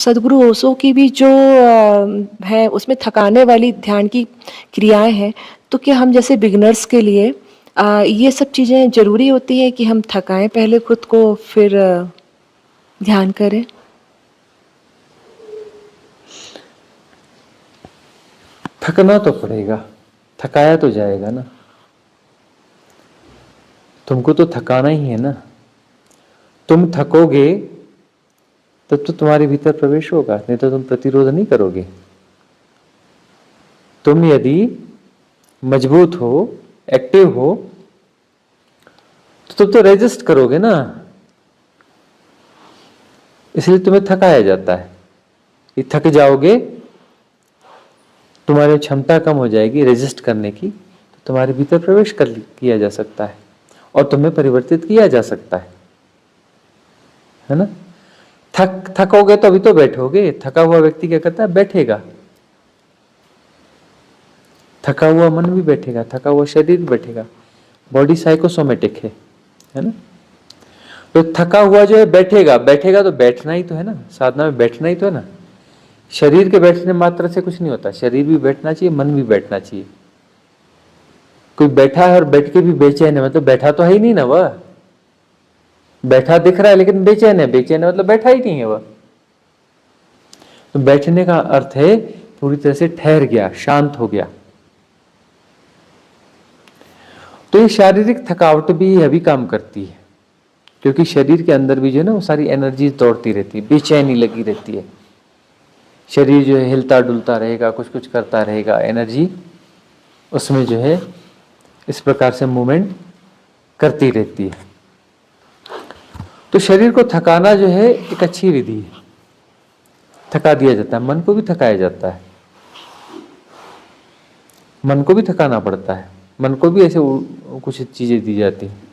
सद्गुरु ओशो की भी जो है उसमें थकाने वाली ध्यान की क्रियाएँ हैं, तो क्या हम जैसे बिगिनर्स के लिए ये सब चीज़ें ज़रूरी होती हैं कि हम थकाएँ पहले खुद को फिर ध्यान करें? थकना तो पड़ेगा, थकाया तो जाएगा ना। तुमको तो थकाना ही है ना। तुम थकोगे तब तो तुम्हारे भीतर प्रवेश होगा, नहीं तो तुम प्रतिरोध नहीं करोगे। तुम यदि मजबूत हो, एक्टिव हो, तो तुम तो रेजिस्ट करोगे ना। इसलिए तुम्हें थकाया जाता है। ये थक जाओगे, तुम्हारी क्षमता कम हो जाएगी रेजिस्ट करने की, तो तुम्हारे भीतर प्रवेश किया जा सकता है और तुम्हें परिवर्तित किया जा सकता है ना। थकोगे तो अभी तो बैठोगे। थका हुआ व्यक्ति क्या करता है? बैठेगा। थका हुआ मन भी बैठेगा, थका हुआ शरीर भी बैठेगा। बॉडी साइकोसोमेटिक है ना। तो थका हुआ जो है बैठेगा। बैठेगा तो बैठना ही तो है ना, साधना में बैठना ही तो है ना। शरीर के बैठने मात्र से कुछ नहीं होता, शरीर भी बैठना चाहिए, मन भी बैठना चाहिए। कोई बैठा है और बैठ के भी बेचैन है, मतलब बैठा तो है ही नहीं ना वह। बैठा दिख रहा है लेकिन बेचैन है, बेचैन है मतलब बैठा ही नहीं है वह। तो बैठने का अर्थ है पूरी तरह से ठहर गया, शांत हो गया। तो ये शारीरिक थकावट भी अभी काम करती है, क्योंकि शरीर के अंदर भी जो है ना वो सारी एनर्जी दौड़ती रहती है, बेचैनी लगी रहती है। शरीर जो है हिलता डुलता रहेगा, कुछ कुछ करता रहेगा, एनर्जी उसमें जो है इस प्रकार से मूवमेंट करती रहती है। तो शरीर को थकाना जो है एक अच्छी विधि है, थका दिया जाता है। मन को भी थकाया जाता है, मन को भी थकाना पड़ता है। मन को भी ऐसे कुछ चीजें दी जाती है।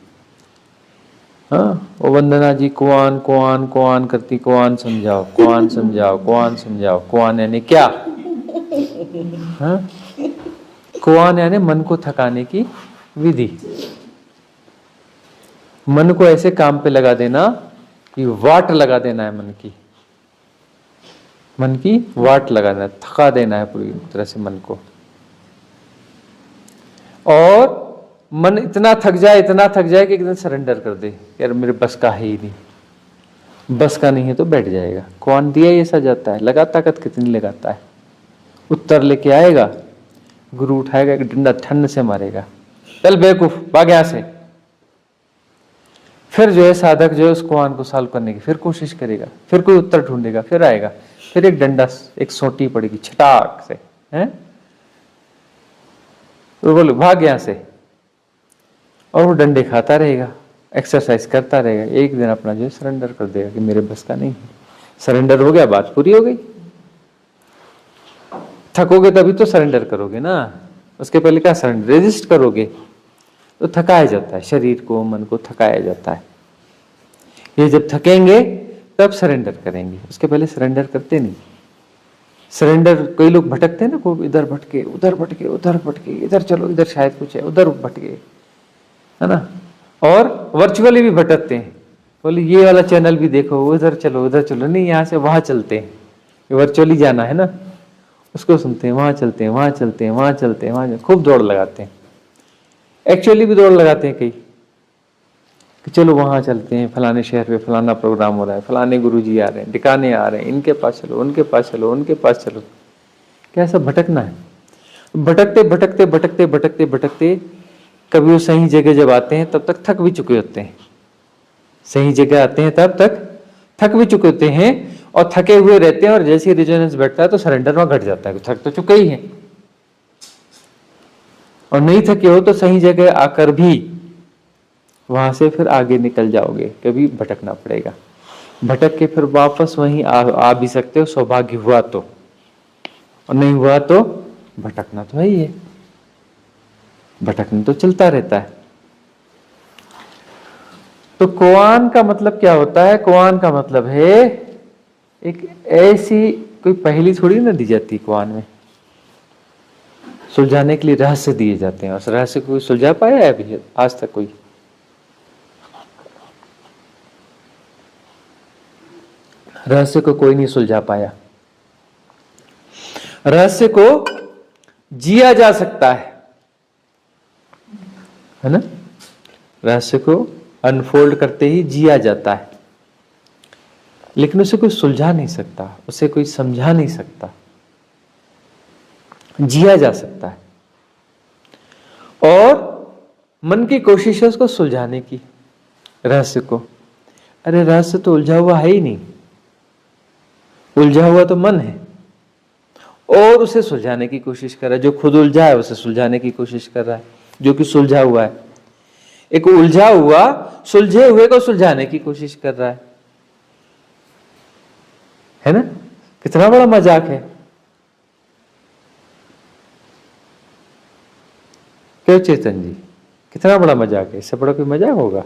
हाँ, वो वंदना जी कुआन कुआन कुआन करती, कुआन समझाओ, कुआन समझाओ, कुआन समझाओ। कुआन यानी क्या? हाँ, कुआन यानी मन को थकाने की विधि। मन को ऐसे काम पे लगा देना कि वाट लगा देना है मन की, मन की वाट लगा देना, थका देना है पूरी तरह से मन को। और मन इतना थक जाए, इतना थक जाए कि एकदम सरेंडर कर दे, यार मेरे बस का है ही नहीं। बस का नहीं है तो बैठ जाएगा। कौन दिया ये सा जाता है, लगा ताकत कितनी लगाता है। उत्तर लेके आएगा, गुरु उठाएगा, एक डंडा ठंड से मारेगा, चल बेवकूफ भाग यहां से। फिर जो है साधक जो है उस कुआन को सॉल्व करने की फिर कोशिश करेगा, फिर कोई उत्तर ढूंढेगा, फिर आएगा, फिर एक डंडा, एक सोटी पड़ेगी छटाक से, हैं? तो बोलो भाग यहां से, और वो डंडे खाता रहेगा, एक्सरसाइज करता रहेगा। एक दिन अपना जो है सरेंडर कर देगा कि मेरे बस का नहीं है। सरेंडर हो गया, बात पूरी हो गई। थकोगे तभी तो सरेंडर करोगे ना, उसके पहले क्या सरेंडर? रेजिस्ट करोगे तो थकाया जाता है, शरीर को मन को थकाया जाता है। ये जब थकेंगे तब सरेंडर करेंगे, उसके पहले सरेंडर करते नहीं। सरेंडर कई लोग भटकते हैं ना, को इधर भटके उधर भटके उधर भटके, इधर चलो इधर शायद कुछ है, उधर भटके, है ना। और वर्चुअली भी भटकते हैं, बोले ये वाला चैनल भी देखो, उधर चलो उधर चलो, नहीं यहाँ से वहां चलते हैं, वर्चुअली जाना है ना, उसको सुनते हैं, वहां चलते हैं, वहां चलते हैं, वहां चलते हैं, वहां खूब दौड़ लगाते हैं। एक्चुअली भी दौड़ लगाते हैं कई कि चलो वहां चलते हैं, फलाने शहर पे फलाना प्रोग्राम हो रहा है, फलाने गुरुजी आ रहे हैं, टिकाने आ रहे हैं, इनके पास चलो, उनके पास चलो, उनके पास चलो। क्या सब भटकना है? भटकते भटकते भटकते भटकते भटकते कभी वो सही जगह जब आते हैं तब तक थक भी चुके होते हैं। सही जगह आते हैं तब तक थक भी चुके होते हैं, और थके हुए रहते हैं, और जैसे ही रेजोनेंस बैठता है तो सरेंडर वहां घट जाता है, थक तो चुके ही हैं। और नहीं थके हो तो सही जगह आकर भी वहां से फिर आगे निकल जाओगे, कभी भटकना पड़ेगा। भटक के फिर वापस वहीं आ भी सकते हो, सौभाग्य हुआ तो, और नहीं हुआ तो भटकना तो है ही है, भटकना तो चलता रहता है। तो कुआन का मतलब क्या होता है? कुआन का मतलब है एक ऐसी कोई पहेली थोड़ी ना दी जाती कुआन में, सुलझाने के लिए रहस्य दिए जाते हैं, उस रहस्य को कोई सुलझा पाया है अभी आज तक? कोई रहस्य को कोई नहीं सुलझा पाया। रहस्य को जिया जा सकता है ना? रहस्य को अनफोल्ड करते ही जिया जाता है, लेकिन उसे कोई सुलझा नहीं सकता, उसे कोई समझा नहीं सकता। जिया जा सकता है और मन की कोशिश है उसको सुलझाने की, रहस्य को। अरे रहस्य तो उलझा हुआ है ही नहीं, उलझा हुआ तो मन है और उसे सुलझाने की कोशिश कर रहा है। जो खुद उलझा है उसे सुलझाने की कोशिश कर रहा है, जो कि सुलझा हुआ है। एक उलझा हुआ सुलझे हुए को सुलझाने की कोशिश कर रहा है ना? कितना बड़ा मजाक है। क्यों चेतन जी, कितना बड़ा मजाक है? इससे बड़ा कोई मजाक होगा?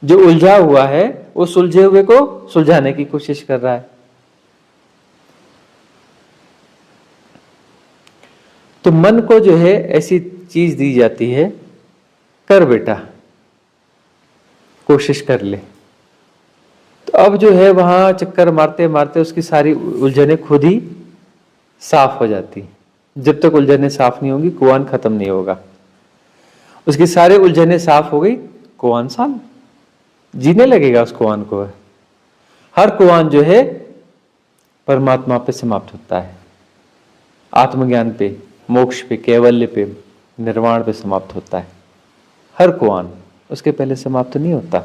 जो उलझा हुआ है वो सुलझे हुए को सुलझाने की कोशिश कर रहा है। तो मन को जो है ऐसी चीज दी जाती है, कर बेटा, कोशिश कर ले। तो अब जो है वहां चक्कर मारते मारते उसकी सारी उलझने खुद ही साफ हो जाती। जब तक उलझने साफ नहीं होंगी कुआन खत्म नहीं होगा। उसकी सारी उलझने साफ हो गई, कुआन साल जीने लगेगा उस कुआन को। हर कुआन जो है परमात्मा पे समाप्त होता है, आत्मज्ञान पे, मोक्ष पे, कैवल्य पे, निर्वाण पे समाप्त होता है हर कुआन। उसके पहले समाप्त नहीं होता।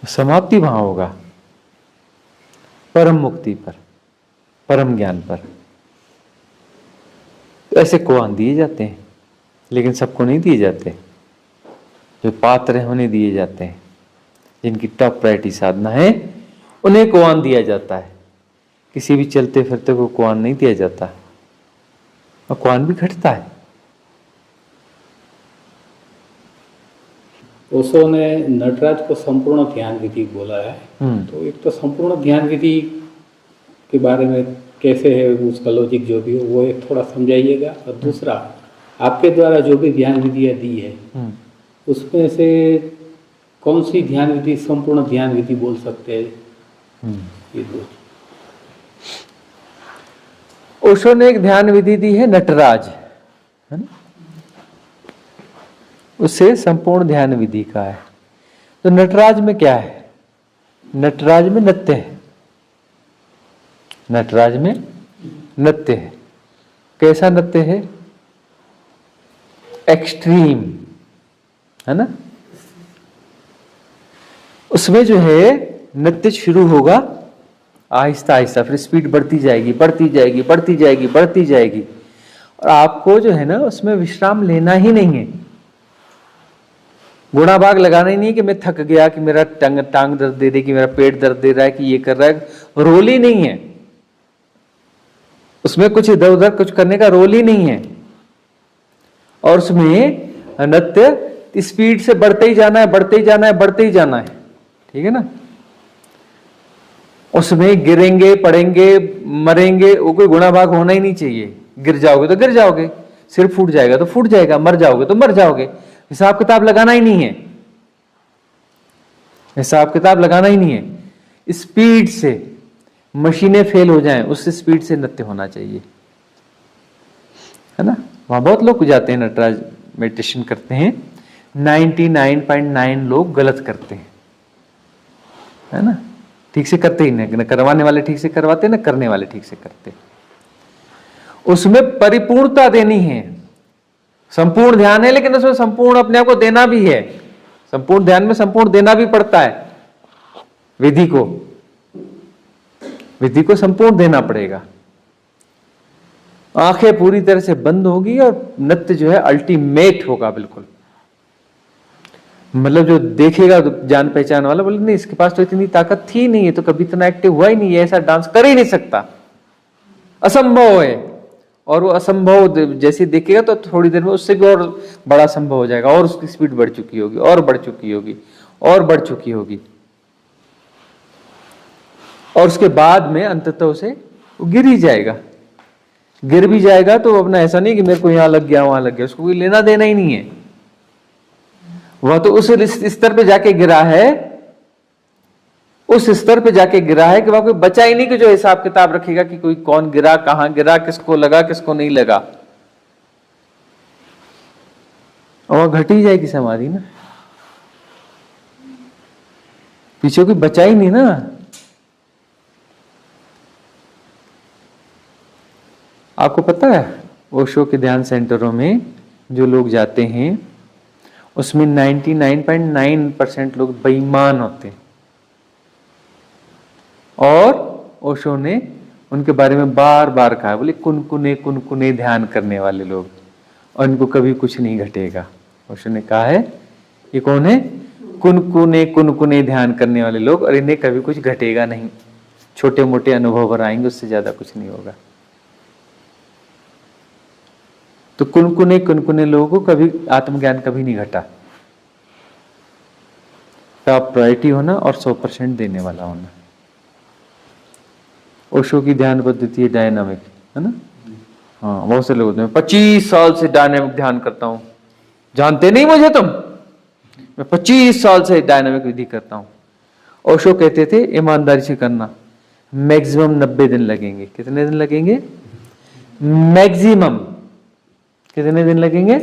समाप्ति वहां होगा परम मुक्ति पर, परम ज्ञान पर। ऐसे कुआन दिए जाते हैं, लेकिन सबको नहीं दिए जाते। जो पात्र हैं उन्हें दिए जाते हैं, जिनकी टॉप प्रायोरिटी साधना है उन्हें कुआन दिया जाता है। किसी भी चलते फिरते को कुआन नहीं दिया जाता, और कुआन भी घटता है। ओशो ने नटराज को संपूर्ण ध्यान विधि बोला है। तो एक तो संपूर्ण ध्यान विधि के बारे में कैसे है, उसका लॉजिक जो भी हो वो एक थोड़ा समझाइएगा। और दूसरा, आपके द्वारा जो भी ध्यान विधियाँ दी है उसमें से कौन सी ध्यान विधि संपूर्ण ध्यान विधि बोल सकते हैं? ये दो। ओशो ने एक ध्यान विधि दी है नटराज, है ना? उससे संपूर्ण ध्यान विधि का है। तो नटराज में क्या है? नटराज में नृत्य है। नटराज में नृत्य है। कैसा नृत्य है? एक्सट्रीम, है ना? उसमें जो है नृत्य शुरू होगा आहिस्ता आहिस्ता, फिर स्पीड बढ़ती जाएगी, बढ़ती जाएगी, बढ़ती जाएगी, बढ़ती जाएगी। और आपको जो है ना उसमें विश्राम लेना ही नहीं है, गुणा भाग लगाना ही नहीं कि मैं थक गया, कि मेरा टांग दर्द दे रही, कि मेरा पेट दर्द दे रहा है, कि ये कर रहा है। रोल ही नहीं है उसमें, कुछ इधर उधर कुछ करने का रोल ही नहीं है। और उसमें नृत्य स्पीड से बढ़ते ही जाना है, बढ़ते ही जाना है, बढ़ते ही जाना है। ठीक है ना? उसमें गिरेंगे, पड़ेंगे, मरेंगे, वो कोई गुणा भाग होना ही नहीं चाहिए। गिर जाओगे तो गिर जाओगे, सिर फूट जाएगा तो फूट जाएगा, मर जाओगे तो मर जाओगे। हिसाब किताब लगाना ही नहीं है, हिसाब किताब लगाना ही नहीं है। स्पीड से मशीनें फेल हो जाएं, उस स्पीड से नृत्य होना चाहिए, है ना? वहां बहुत लोग जाते हैं नटराज मेडिटेशन करते हैं, 99.9 लोग गलत करते हैं, है ना? ठीक से करते ही नहीं, न करवाने वाले ठीक से करवाते, न करने वाले ठीक से करते। उसमें परिपूर्णता देनी है। संपूर्ण ध्यान है, लेकिन उसमें संपूर्ण अपने आप को देना भी है। संपूर्ण ध्यान में संपूर्ण देना भी पड़ता है। विधि को संपूर्ण देना पड़ेगा। आंखें पूरी तरह से बंद होगी और नृत्य जो है अल्टीमेट होगा बिल्कुल। मतलब जो देखेगा तो जान पहचान वाला बोले नहीं, इसके पास तो इतनी ताकत थी नहीं, है तो कभी इतना एक्टिव हुआ ही नहीं है, ऐसा डांस कर ही नहीं सकता, असंभव है। और वो असंभव जैसे देखेगा तो थोड़ी देर में उससे भी और बड़ा संभव हो जाएगा, और उसकी स्पीड बढ़ चुकी होगी, और बढ़ चुकी होगी, और बढ़ चुकी होगी। और उसके बाद में अंततः उसे वो गिर ही जाएगा। गिर भी जाएगा तो अपना ऐसा नहीं कि मेरे को यहां लग गया वहां लग गया, उसको कोई लेना देना ही नहीं है। वह तो उस स्तर पे जाके गिरा है उस स्तर पे जाके गिरा है कि वहां कोई बचा ही नहीं कि जो हिसाब किताब रखेगा कि कोई कौन गिरा, कहां गिरा, किसको लगा, किसको नहीं लगा। और घट ही जाएगी समाधि ना, पीछे कोई बचा ही नहीं ना। आपको पता है ओशो के ध्यान सेंटरों में जो लोग जाते हैं उसमें 99.9% लोग बेईमान होते हैं। और ओशो ने उनके बारे में बार बार कहा, बोले कुनकुने कुनकुने ध्यान करने वाले लोग, और इनको कभी कुछ नहीं घटेगा। ओशो ने कहा है ये कौन है? कुनकुने कुनकुने ध्यान करने वाले लोग, और इन्हें कभी कुछ घटेगा नहीं। छोटे मोटे अनुभव बनाएंगे, उससे ज्यादा कुछ नहीं होगा। तो कुनकुने कुनकुने लोगों को कभी आत्मज्ञान कभी नहीं घटा। टॉप प्रायोरिटी होना और 100% देने वाला होना। ओशो की ध्यान पद्धति है डायनामिक, है ना? हाँ, बहुत से लोग होते हैं 25 साल से डायनामिक ध्यान करता हूं, जानते नहीं मुझे तुम, मैं 25 साल से डायनामिक विधि करता हूं। ओशो कहते थे ईमानदारी से करना, मैक्सिमम 90 दिन लगेंगे। कितने दिन लगेंगे? मैक्सिमम कितने दिन लगेंगे?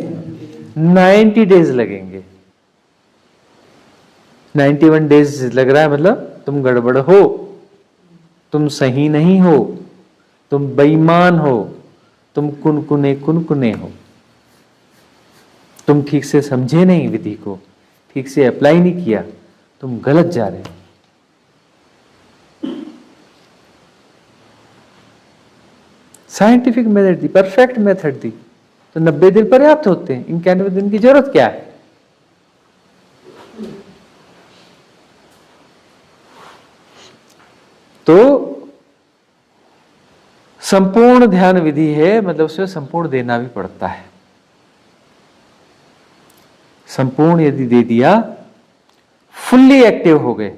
90 डेज लगेंगे। 91 डेज लग रहा है मतलब तुम गड़बड़ हो, तुम सही नहीं हो, तुम बेईमान हो, तुम कुनकुने कुनकुने हो, तुम ठीक से समझे नहीं विधि को, ठीक से अप्लाई नहीं किया, तुम गलत जा रहे हो। साइंटिफिक मेथड दी, परफेक्ट मेथड दी, तो 90 दिन पर्याप्त होते हैं। 91 दिन की जरूरत क्या है? तो संपूर्ण ध्यान विधि है, मतलब उसमें संपूर्ण देना भी पड़ता है। संपूर्ण यदि दे दिया, फुल्ली एक्टिव हो गए,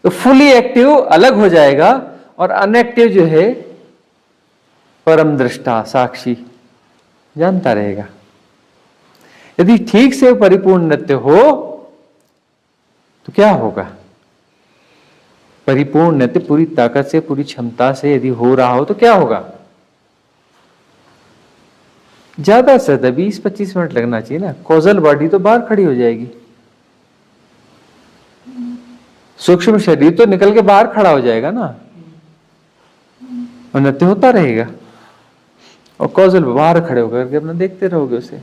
तो फुल्ली एक्टिव अलग हो जाएगा, और अनएक्टिव जो है परम दृष्टा साक्षी जानता रहेगा। यदि ठीक से परिपूर्ण नृत्य हो तो क्या होगा? परिपूर्ण नृत्य पूरी ताकत से, पूरी क्षमता से यदि हो रहा हो तो क्या होगा? ज्यादा से ज्यादा 20-25 मिनट लगना चाहिए ना। कॉजल बॉडी तो बाहर खड़ी हो जाएगी, सूक्ष्म शरीर तो निकल के बाहर खड़ा हो जाएगा ना, और नृत्य होता रहेगा, और कॉजल बाहर खड़े होकर के अपना देखते रहोगे उसे,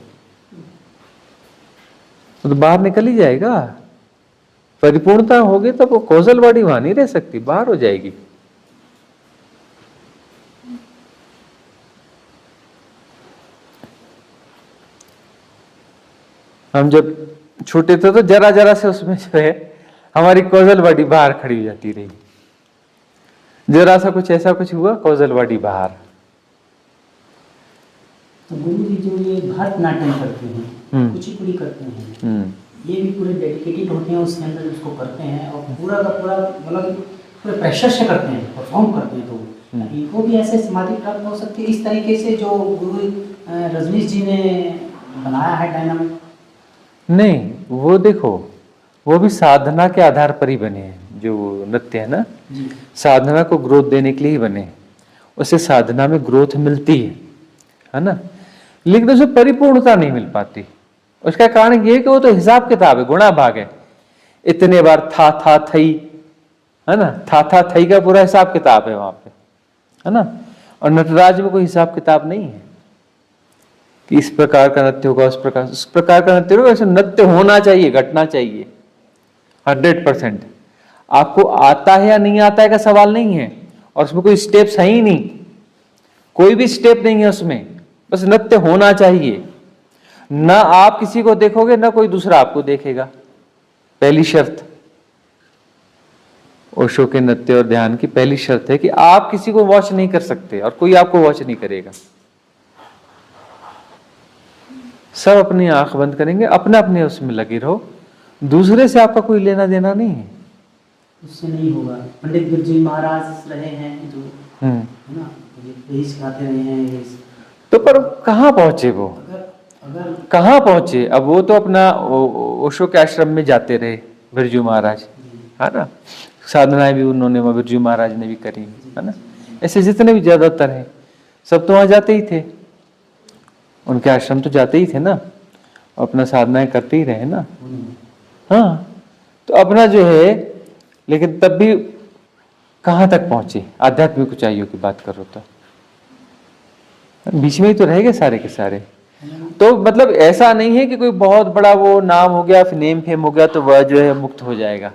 तो बाहर निकल ही जाएगा। परिपूर्णता होगी तब वो कॉजल बॉडी वहां नहीं रह सकती, बाहर हो जाएगी। हम जब छोटे थे तो जरा जरा से उसमें जो है हमारी कॉजल बॉडी बाहर खड़ी हो जाती रही। जरा सा कुछ ऐसा कुछ हुआ, कॉजल बॉडी बाहर। तो गुरु जी जो ये भरतनाट्यम करते हैं, कुचिपुड़ी करते हैं, ये भी पूरे डेडिकेटेड होते हैं उसके अंदर, उसको करते हैं और पूरा का पूरा मतलब पूरे प्रेशर से करते हैं, परफॉर्म करते हैं। तो इनको भी ऐसे समाधि प्राप्त हो सकती है इस तरीके से जो गुरु रजनीश जी ने बनाया है डायनामिक? नहीं, वो देखो, वो भी साधना के आधार पर ही बने हैं। जो नृत्य है ना, साधना को ग्रोथ देने के लिए ही बने, उससे साधना में ग्रोथ मिलती है ना, लेकिन उसे परिपूर्णता नहीं मिल पाती। उसका कारण ये है कि वो तो हिसाब किताब है, गुणा भाग है। इतने बार था थई, है ना, था थई का पूरा हिसाब किताब है वहां पे, है ना। और नटराज में कोई हिसाब किताब नहीं है कि इस प्रकार का नृत्य होगा, उस प्रकार का नृत्य होगा। ऐसे नृत्य होना चाहिए, घटना चाहिए 100%। आपको आता है या नहीं आता है का सवाल नहीं है, और उसमें कोई स्टेप्स है ही नहीं, कोई भी स्टेप नहीं है उसमें, बस नृत्य होना चाहिए। ना आप किसी को देखोगे, ना कोई दूसरा आपको देखेगा। पहली शर्त ओशो के नृत्य और ध्यान की पहली शर्त है कि आप किसी को वॉच नहीं कर सकते और कोई आपको वॉच नहीं करेगा। सब अपनी आंख बंद करेंगे, अपने अपने उसमें लगे रहो, दूसरे से आपका कोई लेना देना नहीं है। उससे नहीं होगा। पंडित बिरजू महाराज रहे हैं जो, है ना, यही सिखाते रहे हैं। तो पर कहाँ पहुंचे वो? अगर कहाँ पहुंचे? अब वो तो अपना ओशो के आश्रम में जाते रहे बिरजू महाराज, है ना, साधनाएं भी उन्होंने बिरजू महाराज ने भी करी, है ना। ऐसे जितने भी ज्यादातर हैं सब तो वहां जाते ही थे, उनके आश्रम तो जाते ही थे ना, अपना साधनाएं करते ही रहे ना। हाँ, तो अपना जो है, लेकिन तब भी कहाँ तक पहुंचे, आध्यात्मिक ऊंचाइयों की बात करो तो बीच में ही तो रह गए सारे के सारे। तो मतलब ऐसा नहीं है कि कोई बहुत बड़ा वो नाम हो गया, फिर नेम फेम हो गया तो वह जो है मुक्त हो जाएगा।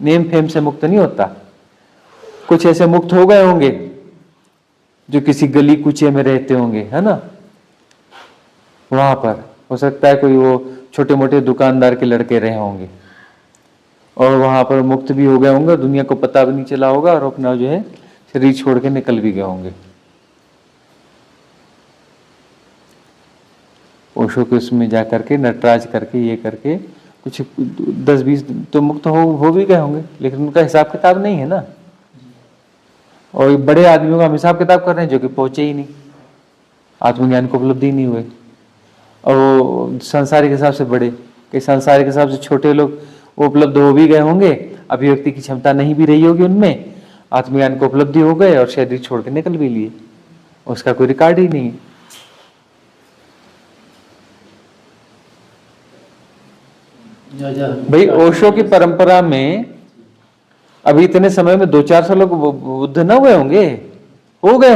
नेम फेम से मुक्त नहीं होता। कुछ ऐसे मुक्त हो गए होंगे जो किसी गली कुचे में रहते होंगे, है ना, वहां पर हो सकता है कोई वो छोटे मोटे दुकानदार के लड़के रहे होंगे और वहां पर मुक्त भी हो गए होंगे, दुनिया को पता भी नहीं चला होगा और अपना जो है शरीर छोड़ के निकल भी गए होंगे। ओशो के उसमें जा करके नटराज करके ये करके कुछ 10-20 तो मुक्त हो भी गए होंगे, लेकिन उनका हिसाब किताब नहीं है ना। और बड़े आदमियों का हम हिसाब किताब कर रहे हैं जो कि पहुंचे ही नहीं, आत्मज्ञान को उपलब्धि नहीं हुए। और वो संसारिक हिसाब से बड़े, कि संसारिक हिसाब से छोटे लोग वो उपलब्ध हो भी गए होंगे, अभिव्यक्ति की क्षमता नहीं भी रही होगी उनमें, आत्मज्ञान को उपलब्धि हो गए और शरीर छोड़ के निकल भी लिए, उसका कोई रिकॉर्ड ही नहीं। भाई ओशो की परंपरा में अभी इतने समय में 200-400 लोग बुद्ध न हुए होंगे, हो गए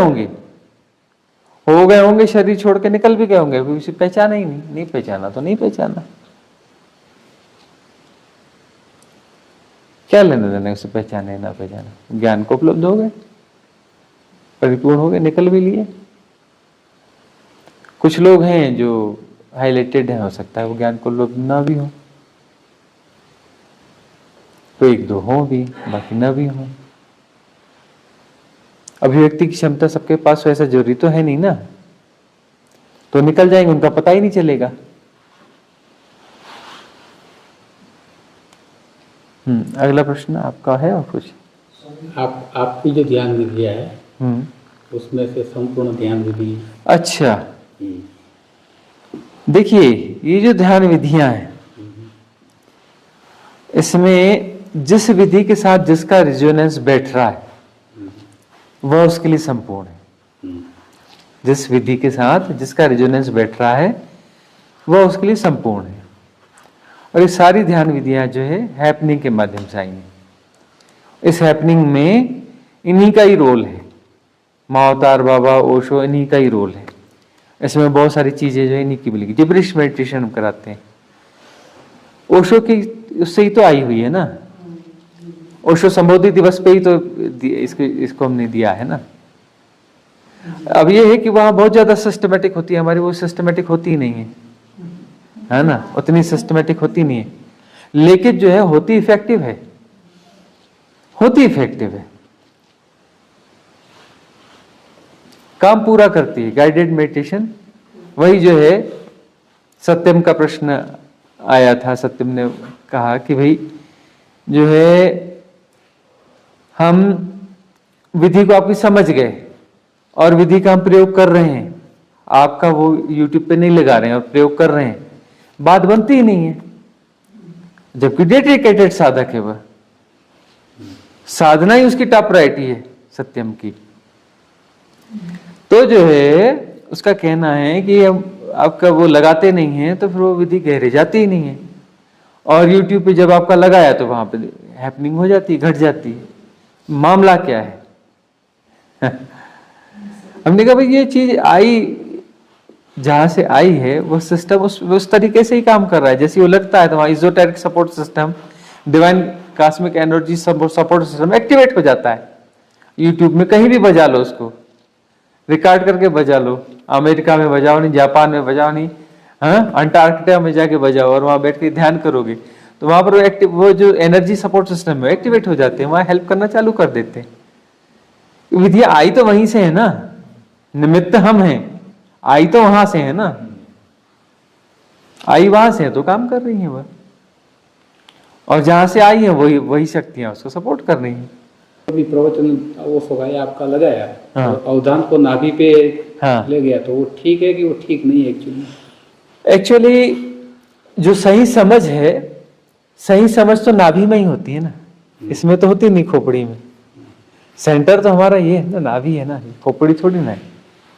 होंगे, शरीर छोड़ के निकल भी गए होंगे, उसे पहचाना ही नहीं पहचाना तो नहीं पहचाना, क्या लेने देने उसे पहचाने ना पहचाना। ज्ञान को उपलब्ध हो गए, परिपूर्ण हो गए, निकल भी लिए। कुछ लोग हैं जो हाईलाइटेड हैं, हो सकता है वो ज्ञान को उपलब्ध ना भी हो, तो 1-2 हो भी, बाकी ना भी हो। अभिव्यक्ति की क्षमता सबके पास वैसा जरूरी तो है नहीं ना, तो निकल जाएंगे, उनका पता ही नहीं चलेगा। अगला प्रश्न आपका है और कुछ? आपकी जो ध्यान विधियां है उसमें से संपूर्ण ध्यान विधि। अच्छा, देखिए ये जो ध्यान विधियां हैं इसमें जिस विधि के साथ जिसका रिजोनेंस बैठ रहा है वह उसके लिए संपूर्ण है। जिस विधि के साथ जिसका रिजोनेंस बैठ रहा है वह उसके लिए संपूर्ण है। और ये सारी ध्यान विधियां जो है हैपनिंग के माध्यम से आई हैं। इस हैपनिंग में इन्हीं का ही रोल है, महाअवतार बाबा ओशो इन्हीं का ही रोल है। इसमें बहुत सारी चीजें जो है इन्हीं की मिलेगी। जिब्रिश मेडिटेशन हम कराते हैं, ओशो की उससे ही तो आई हुई है ना। ओशो संबोधि दिवस पे ही तो इसको हमने दिया है ना। अब ये है कि वहां बहुत ज्यादा सिस्टमेटिक होती है, हमारी वो सिस्टमेटिक होती ही नहीं है ना, उतनी सिस्टमेटिक होती नहीं है, लेकिन जो है होती इफेक्टिव है, काम पूरा करती है। गाइडेड मेडिटेशन वही जो है, सत्यम का प्रश्न आया था, सत्यम ने कहा कि भाई जो है हम विधि को आपकी समझ गए और विधि का हम प्रयोग कर रहे हैं, आपका वो YouTube पे नहीं लगा रहे हैं और प्रयोग कर रहे हैं, बात बनती ही नहीं है। जबकि डेडिकेटेड साधक है वह, साधना ही उसकी टॉप प्रायोरिटी है सत्यम की। तो जो है उसका कहना है कि हम आपका वो लगाते नहीं है तो फिर वो विधि गहरे जाती ही नहीं है। और YouTube पे जब आपका लगाया तो वहां पे हैपनिंग हो जाती है, घट जाती है। मामला क्या है? हमने कहा भाई ये चीज आई, जहां से आई है वो सिस्टम उस तरीके से ही काम कर रहा है जैसे वो लगता है। तो वहां esoteric support system, divine cosmic energy support system activate हो जाता है। यूट्यूब में कहीं भी बजा लो, उसको रिकॉर्ड करके बजा लो, अमेरिका में बजाओ नहीं, जापान में बजाओ नहीं, हाँ अंटार्कटिका में जाके बजाओ और वहां बैठ के ध्यान करोगे तो वहां पर वो जो एनर्जी सपोर्ट सिस्टम है एक्टिवेट हो जाते हैं, वहां हेल्प करना चालू कर देते हैं। विधियां आई तो वहीं से है ना, निमित्त हम हैं, आई तो वहां से है ना, आई वहां से है तो काम कर रही है वह, और जहां से आई है वही शक्तियां उसको सपोर्ट कर रही हैं। अभी प्रवचन वो सगाया आपका लगाया, हाँ। तो अवधान को नाभि पे हाँ। ले गया, तो वो ठीक है कि वो ठीक नहीं है? एक्चुअली जो सही समझ है, सही समझ तो नाभि में ही होती है ना। इसमें तो होती नहीं, खोपड़ी में। सेंटर तो हमारा ये है ना, नाभि है ना, खोपड़ी थोड़ी ना है।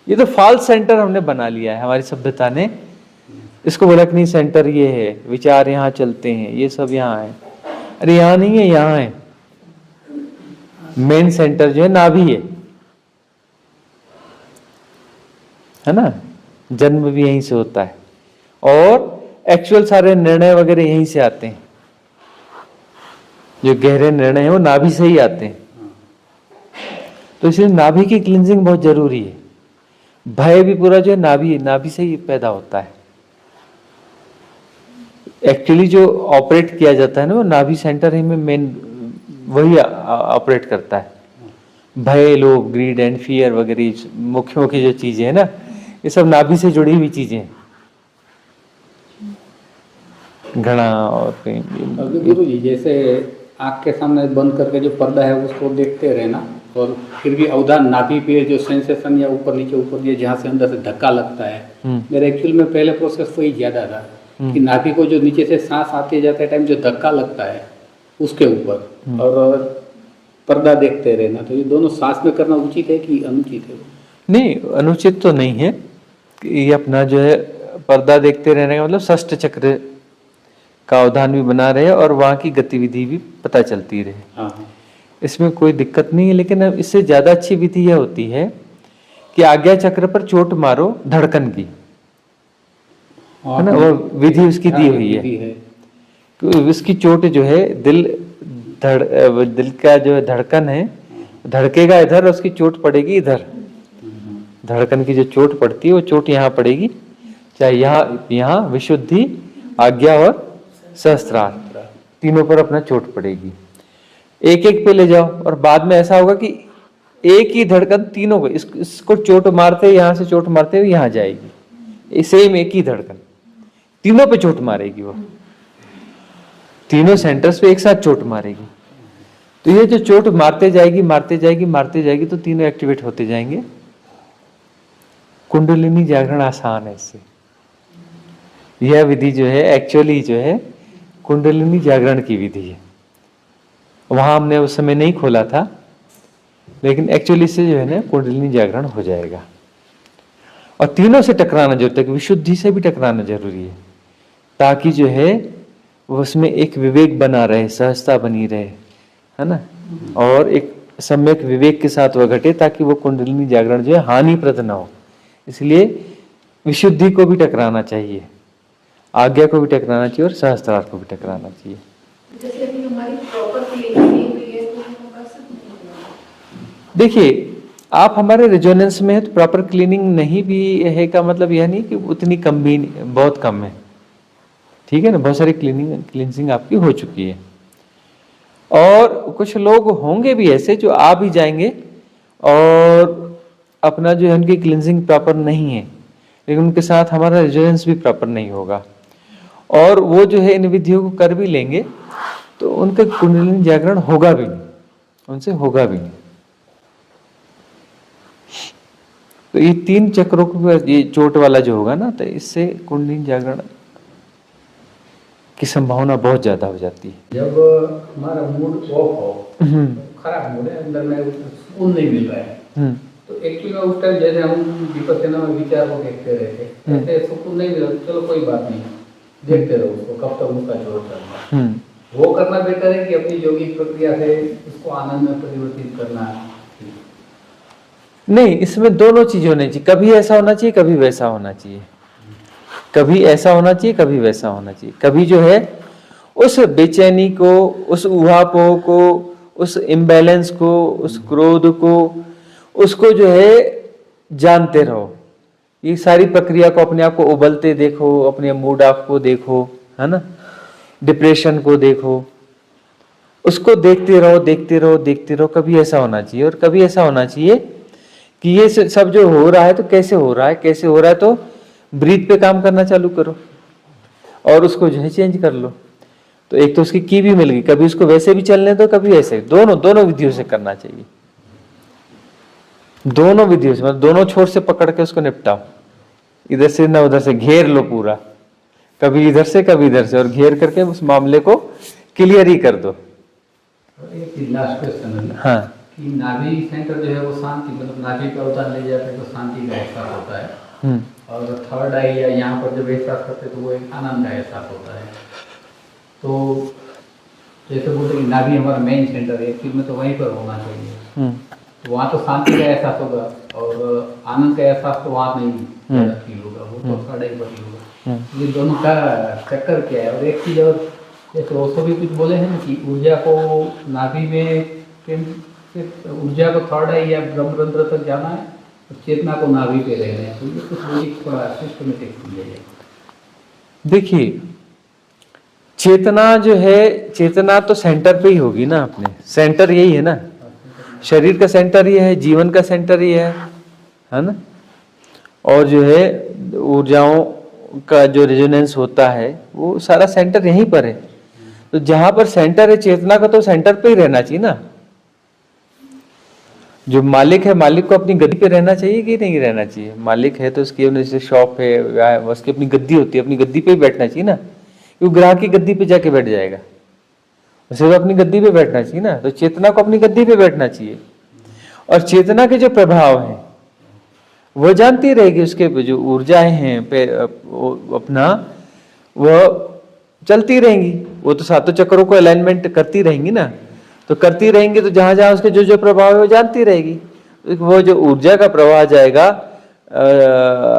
ये तो फॉल्स सेंटर हमने बना लिया है, हमारी सभ्यता ने इसको बोला कि नहीं सेंटर ये है, विचार यहाँ चलते हैं, ये सब यहाँ है। अरे यहाँ नहीं है, यहाँ है। मेन सेंटर जो है नाभि है ना, जन्म भी यहीं से होता है और एक्चुअल सारे निर्णय वगैरह यहीं से आते हैं। जो गहरे निर्णय है वो नाभि से ही आते हैं। तो इसलिए नाभि की क्लींजिंग बहुत जरूरी है। भय भी पूरा जो है नाभि से ही पैदा होता है। एक्चुअली जो ऑपरेट किया जाता है ना वो नाभि सेंटर ही में मेन वही ऑपरेट करता है। भय, लोभ, ग्रीड एंड फियर वगैरह मुख्य मुख्य जो चीजें हैं ना, ये सब नाभि से जुड़ी हुई चीजें हैं। घृणा और गुरु जी, जैसे आँख के सामने बंद करके जो पर्दा है उसको देखते रहना, और फिर भी अवधान नाभि पे जो सेंसेशन या ऊपर नीचे जहाँ से अंदर से धक्का लगता है। मेरे एक्चुअल में पहले प्रोसेस वही ज़्यादा था कि नाभि को जो नीचे से सांस आते जाते टाइम जो धक्का लगता है उसके ऊपर, और पर्दा देखते रहना। तो ये दोनों सांस में करना उचित है कि अनुचित है? नहीं, अनुचित तो नहीं है। ये अपना जो है पर्दा देखते रहने का मतलब षष्ठ चक्र का अवधान भी बना रहे और वहाँ की गतिविधि भी पता चलती रहे। हाँ, इसमें कोई दिक्कत नहीं है। लेकिन अब इससे ज्यादा अच्छी विधि यह होती है कि आज्ञा चक्र पर चोट मारो धड़कन की, है ना, वो विधि उसकी दी हुई है। उसकी चोट जो है दिल का जो है धड़कन है, धड़केगा इधर, उसकी चोट पड़ेगी इधर। धड़कन की जो चोट पड़ती है वो चोट यहाँ पड़ेगी, चाहे यहाँ विशुद्धि, आज्ञा और सहस्त्रार, तीनों पर अपना चोट पड़ेगी। एक एक पे ले जाओ और बाद में ऐसा होगा कि एक ही धड़कन तीनों को, इसको चोट मारते, यहाँ से चोट मारते हुए यहाँ जाएगी। सेम एक ही धड़कन तीनों पे चोट मारेगी, वो तीनों सेंटर्स पे एक साथ चोट मारेगी। तो ये जो चोट मारते जाएगी तो तीनों एक्टिवेट होते जाएंगे। कुंडलिनी जागरण आसान है इससे। यह विधि जो है एक्चुअली जो है कुंडलिनी जागरण की विधि है। वहां हमने उस समय नहीं खोला था, लेकिन एक्चुअली से जो है ना कुंडलिनी जागरण हो जाएगा। और तीनों से टकराना जरूरी है, विशुद्धि से भी टकराना जरूरी है, ताकि जो है उसमें एक विवेक बना रहे, सहजता बनी रहे, है ना, और एक सम्यक विवेक के साथ वह घटे, ताकि वो कुंडलिनी जागरण जो है हानिप्रद ना हो। इसलिए विशुद्धि को भी टकराना चाहिए, आज्ञा को भी टकराना चाहिए और सहस्त्रार को भी टकराना चाहिए। जैसे अभी हमारी प्रॉपर क्लीनिंग नहीं हुई है तो हम कर सकते हैं। देखिए, आप हमारे रेजोनेंस में है तो प्रॉपर क्लीनिंग नहीं भी है का मतलब यह नहीं कि उतनी कम भी, बहुत कम है, ठीक है ना। बहुत सारी क्लींजिंग आपकी हो चुकी है। और कुछ लोग होंगे भी ऐसे जो आ भी जाएंगे और अपना जो है उनकी क्लींजिंग प्रॉपर नहीं है, लेकिन उनके साथ हमारा रेजोनेंस भी प्रॉपर नहीं होगा, और वो जो है इन विधियों को कर भी लेंगे तो उनका कुंडलिनी जागरण होगा भी नहीं, उनसे होगा भी नहीं। तो ये तीन चक्रों को, ये चोट वाला जो होगा ना, तो इससे कुंडलिनी जागरण की संभावना बहुत ज्यादा हो जाती है। जब हमारा मूड ऑफ हो, खराब मूड है, अंदर में सुकून नहीं मिल रहा है, तो एक्चुअली में उस टाइम जैसे हम विपස්සना में विचार को देखते रहते, ऐसे सुकून नहीं मिला, चलो कोई बात नहीं, देखते रहो उसको, कब तक उसका जोर करना, वो करना बेटर है कि अपनी योगिक प्रक्रिया से उसको आनंद में परिवर्तित करना? नहीं, इसमें दोनों चीजें होनी चाहिए। कभी ऐसा होना चाहिए, कभी वैसा होना चाहिए। कभी ऐसा होना चाहिए, कभी वैसा होना चाहिए। कभी जो है उस बेचैनी को, उस उहापोह को, उस इम्बैलेंस को, उस क्रोध को, उसको जो है जानते रहो। ये सारी प्रक्रिया को अपने आप को उबलते देखो, अपने मूड ऑफ को देखो, है ना, डिप्रेशन को देखो, उसको देखते रहो, देखते रहो, देखते रहो। कभी ऐसा होना चाहिए और कभी ऐसा होना चाहिए कि ये सब जो हो रहा है तो कैसे हो रहा है, कैसे हो रहा है, तो ब्रीथ पे काम करना चालू करो और उसको जो है चेंज कर लो। तो एक तो उसकी की भी मिल गई, कभी उसको वैसे भी चलने दो, कभी ऐसे, दोनों विधियों से करना चाहिए। दोनों विधियों से, मतलब दोनों छोर से पकड़ के उसको निपटाओ, इधर से ना उधर से, घेर लो पूरा, कभी इधर से कभी इधर से, और घेर करके उस मामले को क्लियर ही कर दो। एक लास्ट क्वेश्चन है हाँ। कि नाभि सेंटर जो है वो शांति, मतलब नाभि का उतार ले जाते हैं तो शांति का एहसास होता है, और थर्ड आई या यहाँ पर जब एहसास करते हैं तो वो एक आनंद का एहसास होता है। तो जैसे बोलते हैं कि नाभि हमारा मेन सेंटर है, एक्चुअली में तो वहीं पर होना चाहिए, तो वहाँ तो शांति का एहसास होगा और आनंद का एहसास तो वहाँ नहीं फील होगा, वो तो थर्ड आई पर ही होगा। ये दोनों का चक्कर क्या है? और एक चीज़ और, जैसे वो भी कुछ बोले हैं ना कि ऊर्जा को नाभि में ऊर्जा को थर्ड आई या ब्रह्मरंध्र तक जाना है, तो चेतना को नाभि पे रहना है, तो ये कुछ लॉजिक थोड़ा सिस्टमेटिक समझिए। देखिए, चेतना जो है, चेतना तो सेंटर पे ही होगी ना, अपने सेंटर यही है ना, शरीर का सेंटर ये है, जीवन का सेंटर ये है ना। और जो है ऊर्जाओं का जो रेजोनेंस होता है वो सारा सेंटर यहीं पर है। तो जहां पर सेंटर है चेतना का, तो सेंटर पे ही रहना चाहिए ना। जो मालिक है, मालिक को अपनी गद्दी पे रहना चाहिए कि नहीं रहना चाहिए? मालिक है तो उसकी जैसे शॉप है, उसकी अपनी गद्दी होती है, अपनी गद्दी पे ही बैठना चाहिए ना। वो ग्राहक की गद्दी पे जाके बैठ जाएगा, उसे तो अपनी गद्दी पे बैठना चाहिए ना। तो चेतना को अपनी गद्दी पे बैठना चाहिए, और चेतना के जो प्रभाव हैं वो जानती रहेगी, उसके जो ऊर्जाएं हैं अपना वो चलती रहेंगी, वो तो सातों चक्रों को अलाइनमेंट करती रहेंगी ना। तो करती रहेंगी तो जहां जहां उसके जो जो प्रभाव है वो जानती रहेगी। वो जो ऊर्जा का प्रवाह जाएगा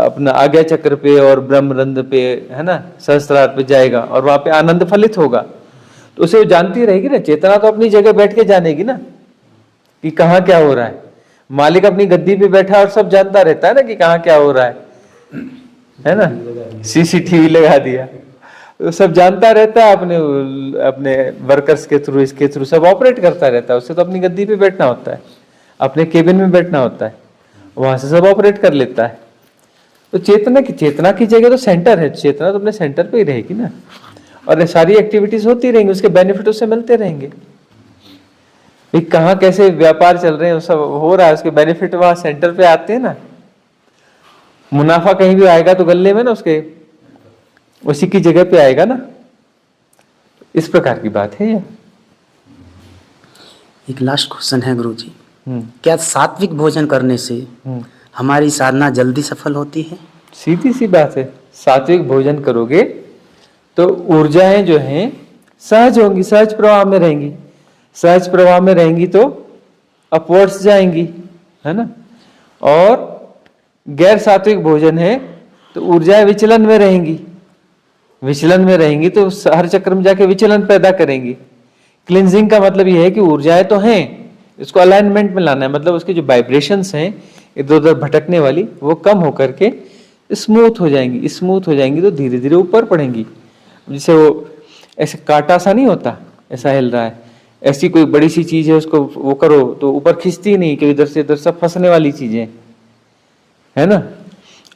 अपना आज्ञा चक्र पे और ब्रह्मरंध्र पे, है ना, सहस्त्रार पे जाएगा, और वहां पे आनंद फलित होगा, तो उसे वो जानती रहेगी ना। चेतना तो अपनी जगह बैठ के जानेगी ना कि कहाँ क्या हो रहा है। मालिक अपनी गद्दी पे बैठा और सब जानता रहता है ना कि कहाँ क्या हो रहा है ना। सीसीटीवी लगा दिया, तो सब जानता रहता है, अपने अपने वर्कर्स के थ्रू, इसके थ्रू सब ऑपरेट करता रहता है। उससे तो अपनी गद्दी पे बैठना होता है, अपने केबिन में बैठना होता है, वहां से सब ऑपरेट कर लेता है। तो चेतना की जगह तो सेंटर है, चेतना तो अपने सेंटर पे ही रहेगी ना, और सारी एक्टिविटीज होती रहेंगी, उसके बेनिफिट उससे मिलते रहेंगे। कहाँ कैसे व्यापार चल रहे हैं, सब हो रहा है, उसके बेनिफिट वहां सेंटर पे आते हैं ना। मुनाफा कहीं भी आएगा तो गले में ना, उसके उसी की जगह पे आएगा ना। इस प्रकार की बात है ये। एक लास्ट क्वेश्चन है गुरुजी, क्या सात्विक भोजन करने से हमारी साधना जल्दी सफल होती है? सीधी सी बात है, सात्विक भोजन करोगे तो ऊर्जाएं जो हैं सहज होंगी, सहज प्रवाह में रहेंगी। सहज प्रवाह में रहेंगी तो अपवर्ड्स जाएंगी, है ना। और गैर सात्विक भोजन है तो ऊर्जाएं विचलन में रहेंगी, विचलन में रहेंगी तो हर चक्र में जाके विचलन पैदा करेंगी। क्लिनजिंग का मतलब यह है कि ऊर्जाएं तो हैं, इसको अलाइनमेंट में लाना है, मतलब उसकी जो वाइब्रेशंस हैं इधर उधर भटकने वाली, वो कम होकर के स्मूथ हो जाएंगी। स्मूथ हो जाएंगी तो धीरे धीरे ऊपर पड़ेंगी। जैसे वो ऐसे कांटा सा नहीं होता, ऐसा हिल रहा है, ऐसी कोई बड़ी सी चीज है, उसको वो करो तो ऊपर खींचती नहीं, कि इधर से इधर सब फंसने वाली चीजें, है ना।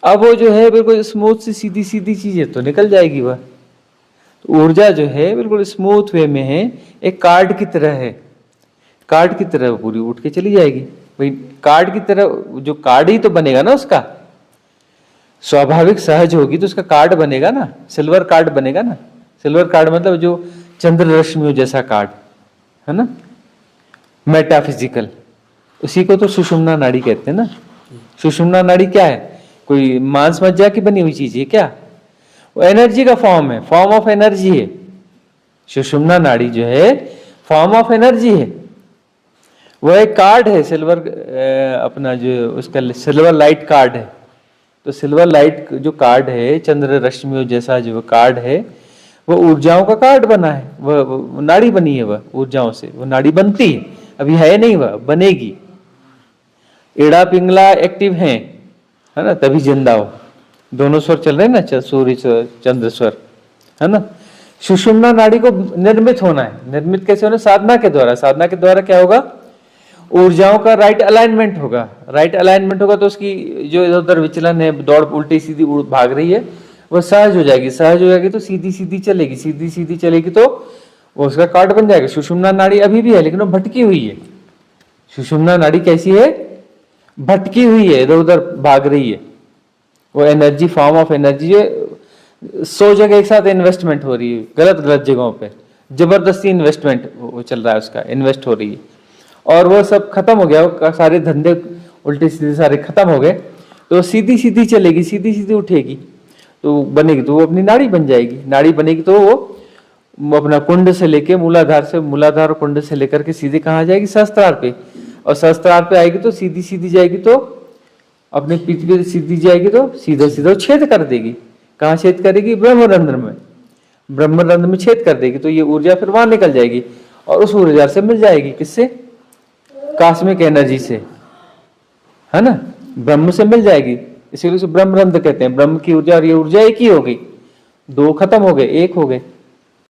अब वो जो है बिल्कुल स्मूथ सी सीधी सीधी चीजें तो निकल जाएगी वह। तो ऊर्जा जो है बिल्कुल स्मूथ वे में है, एक कार्ड की तरह है, कार्ड की तरह पूरी उठ के चली जाएगी। भाई कार्ड की तरह, जो कार्ड ही तो बनेगा ना उसका, स्वाभाविक सहज होगी तो उसका कार्ड बनेगा ना, सिल्वर कार्ड बनेगा ना। सिल्वर कार्ड मतलब जो चंद्र रश्मियों जैसा कार्ड, है ना, मेटाफिजिकल। उसी को तो सुषुम्ना नाड़ी कहते हैं ना। सुषुम्ना नाड़ी क्या है? कोई मांस मज्जा की बनी हुई चीज है क्या? वो एनर्जी का फॉर्म है, फॉर्म ऑफ एनर्जी है। सुषुम्ना नाड़ी जो है फॉर्म ऑफ एनर्जी है। वह एक कार्ड है, सिल्वर अपना जो उसका सिल्वर लाइट कार्ड है। तो सिल्वर लाइट जो कार्ड है, चंद्र रश्मियों जैसा जो कार्ड है, वो ऊर्जाओं का कार्ड बना है। वह नाड़ी बनी है, वह ऊर्जाओं से वो नाड़ी बनती है, अभी है नहीं, वह बनेगी। एड़ा पिंगला एक्टिव है ना, तभी जिंदा हो। दोनों स्वर चल रहे हैं ना, सूर्य चंद्र स्वर, है ना। सुषुम्ना नाड़ी को निर्मित होना है। निर्मित कैसे होना? साधना के द्वारा। साधना के द्वारा क्या होगा? ऊर्जाओं का राइट अलाइनमेंट होगा। राइट अलाइनमेंट होगा तो उसकी जो इधर उधर विचलन है, दौड़ उल्टी सीधी भाग रही है, वह सहज हो जाएगी। सहज हो जाएगी तो सीधी सीधी चलेगी, सीधी सीधी चलेगी तो वो उसका कार्ड बन जाएगा। सुषुम्ना नाड़ी अभी भी है लेकिन वो भटकी हुई है। सुषुम्ना नाड़ी कैसी है? भटकी हुई है, इधर उधर भाग रही है। वो एनर्जी, फॉर्म ऑफ एनर्जी जो 100 जगह एक साथ इन्वेस्टमेंट हो रही है, गलत गलत जगहों पे। जबरदस्ती इन्वेस्टमेंट वो चल रहा है, उसका इन्वेस्ट हो रही है, और वो सब खत्म हो गया, वो सारे धंधे उल्टे सीधे सारे खत्म हो गए, तो सीधी सीधी चलेगी, सीधी सीधी उठेगी, तो बनेगी, तो वो अपनी नाड़ी बन जाएगी। नाड़ी बनेगी तो वो अपना कुंड से लेके मूलाधार कुंड से लेकर के सीधे कहाँ जाएगी, सहस्त्रार पे, और सहस्त्रार पे आएगी तो सीधी सीधी जाएगी, तो अपने पीठ पे सीधी जाएगी तो सीधा सीधा छेद कर देगी। कहाँ छेद करेगी, ब्रह्मरंध्र में, ब्रह्मरंध्र में छेद कर देगी, तो ये ऊर्जा फिर वहां निकल जाएगी, और उस ऊर्जा से मिल जाएगी, किससे, कॉस्मिक एनर्जी से, है ना, ब्रह्म से मिल जाएगी, इसीलिए उसे ब्रह्मरंध्र कहते हैं। ब्रह्म की ऊर्जा और ये ऊर्जा एक ही हो गई, दो खत्म हो गए, एक हो गए।